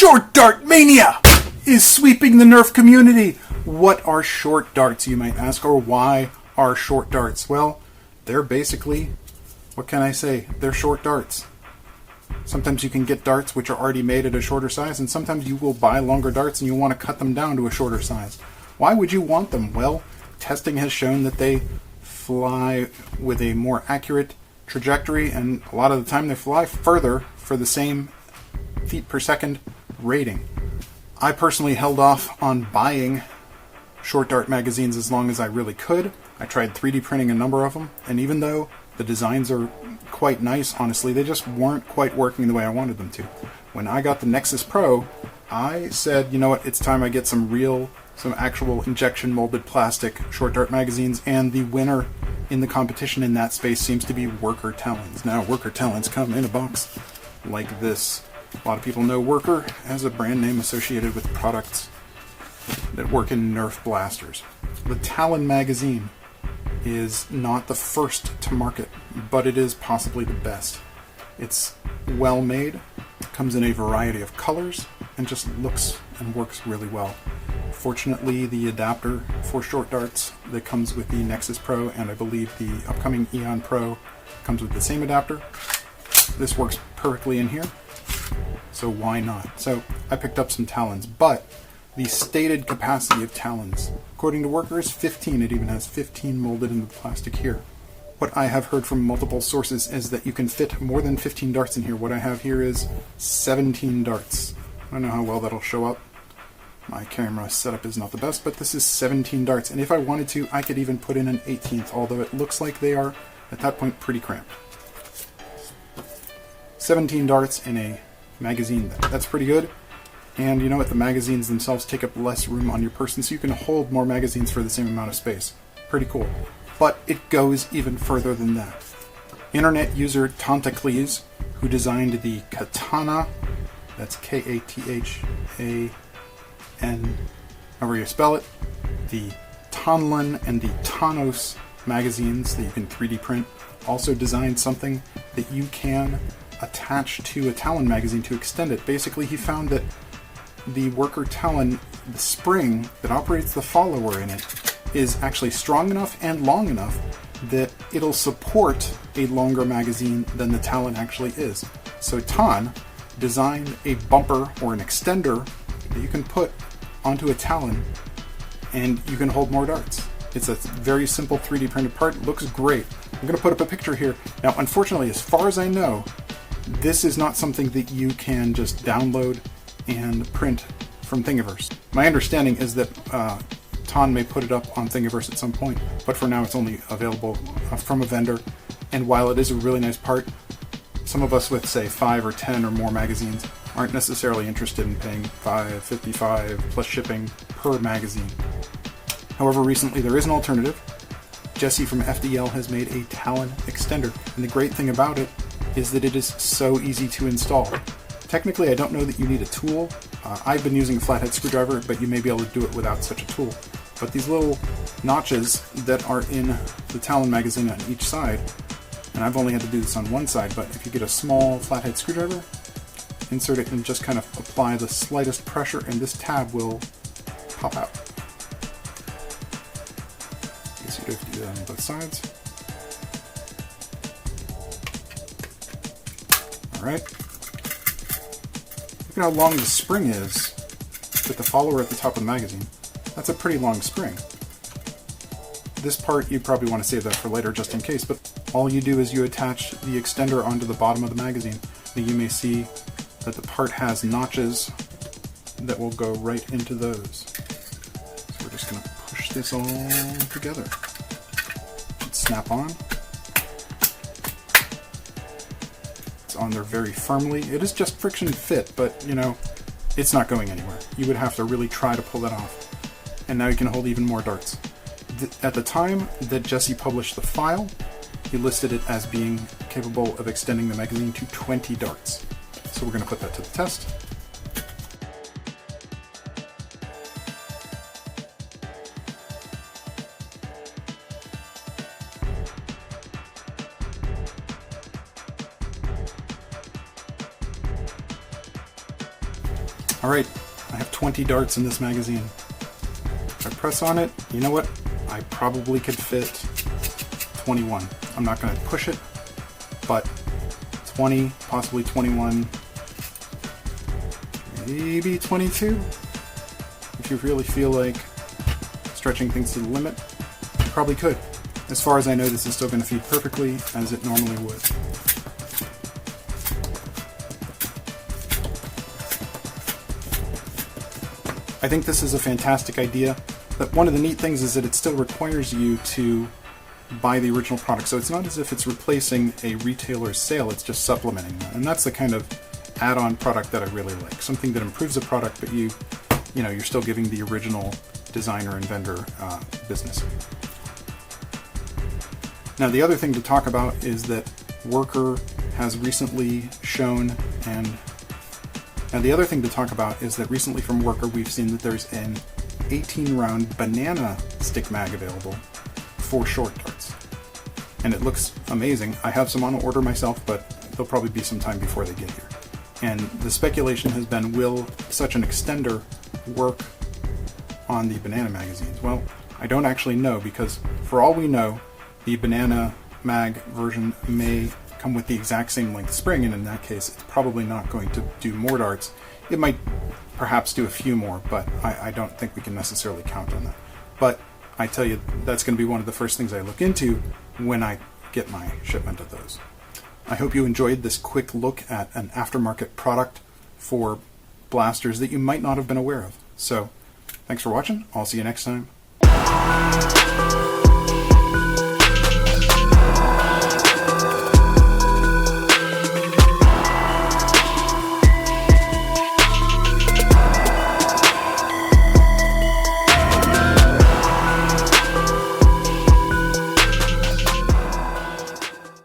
Short dart mania is sweeping the Nerf community. What are short darts, you might ask, or why are short darts? Well, they're basically, what can I say? They're short darts. Sometimes you can get darts which are already made at a shorter size, and sometimes you will buy longer darts and you want to cut them down to a shorter size. Why would you want them? Well, testing has shown that they fly with a more accurate trajectory, and a lot of the time they fly further for the same feet per second rating. I personally held off on buying short dart magazines as long as I really could. I tried 3D printing a number of them, and even though the designs are quite nice, honestly, they just weren't quite working the way I wanted them to. When I got the Nexus Pro, I said, you know what, it's time I get some actual injection molded plastic short dart magazines, and the winner in the competition in that space seems to be Worker Talons. Now, Worker Talons come in a box like this. A lot of people know Worker as a brand name associated with products that work in Nerf blasters. The Talon magazine is not the first to market, but it is possibly the best. It's well made, comes in a variety of colors, and just looks and works really well. Fortunately, the adapter for short darts that comes with the Nexus Pro, and I believe the upcoming Eon Pro, comes with the same adapter. This works perfectly in here, so why not? So I picked up some Talons, but the stated capacity of Talons, according to Worker, is 15. It even has 15 molded into the plastic here. What I have heard from multiple sources is that you can fit more than 15 darts in here. What I have here is 17 darts. I don't know how well that'll show up. My camera setup is not the best, but this is 17 darts, and if I wanted to, I could even put in an 18th, although it looks like they are, at that point, pretty cramped. 17 darts in a magazine, that's pretty good. And you know what, the magazines themselves take up less room on your person, so you can hold more magazines for the same amount of space. Pretty cool. But it goes even further than that. Internet user Tantacles, who designed the Katana, that's Kathan, however you spell it, the Tonlin and the Tanos magazines that you can 3D print, also designed something that you can attach to a Talon magazine to extend it. Basically, he found that the Worker Talon, the spring that operates the follower in it, is actually strong enough and long enough that it'll support a longer magazine than the Talon actually is. So Tan designed a bumper or an extender that you can put onto a Talon, and you can hold more darts. It's a very simple 3D printed part. It looks great. I'm going to put up a picture here. Now, unfortunately, as far as I know, this is not something that you can just download and print from Thingiverse. My understanding is that Ton may put it up on Thingiverse at some point, but for now it's only available from a vendor. And while it is a really nice part, some of us with, say, 5 or 10 or more magazines aren't necessarily interested in paying $5.55 plus shipping per magazine. However, recently there is an alternative. Jesse from FDL has made a Talon Extender, and the great thing about it is that it is so easy to install. Technically, I don't know that you need a tool. I've been using a flathead screwdriver, but you may be able to do it without such a tool. But these little notches that are in the Talon magazine on each side, and I've only had to do this on one side, but if you get a small flathead screwdriver, insert it and just kind of apply the slightest pressure, and this tab will pop out. I guess you have to do that on both sides. Alright. Look at how long the spring is with the follower at the top of the magazine. That's a pretty long spring. This part, you probably want to save that for later just in case, but all you do is you attach the extender onto the bottom of the magazine. Now you may see that the part has notches that will go right into those. So we're just going to push this all together. Snap on. It's on there very firmly. It is just friction fit, but you know, it's not going anywhere. You would have to really try to pull that off. And now you can hold even more darts. At the time that Jesse published the file, he listed it as being capable of extending the magazine to 20 darts. So we're going to put that to the test. Alright, I have 20 darts in this magazine. If I press on it, you know what? I probably could fit 21. I'm not going to push it, but 20, possibly 21, maybe 22. If you really feel like stretching things to the limit, you probably could. As far as I know, this is still going to feed perfectly as it normally would. I think this is a fantastic idea, but one of the neat things is that it still requires you to buy the original product. So it's not as if it's replacing a retailer's sale, it's just supplementing that. And that's the kind of add-on product that I really like. Something that improves the product, but you're still giving the original designer and vendor business. Now the other thing to talk about is that Worker has recently shown recently from Worker we've seen that there's an 18-round banana stick mag available for short darts. And it looks amazing. I have some on order myself, but there'll probably be some time before they get here. And the speculation has been, will such an extender work on the banana magazines? Well, I don't actually know, because for all we know, the banana mag version may come with the exact same length spring, and in that case it's probably not going to do more darts. It might perhaps do a few more, but I don't think we can necessarily count on that. But I tell you, that's going to be one of the first things I look into when I get my shipment of those. I hope you enjoyed this quick look at an aftermarket product for blasters that you might not have been aware of. So, thanks for watching. I'll see you next time.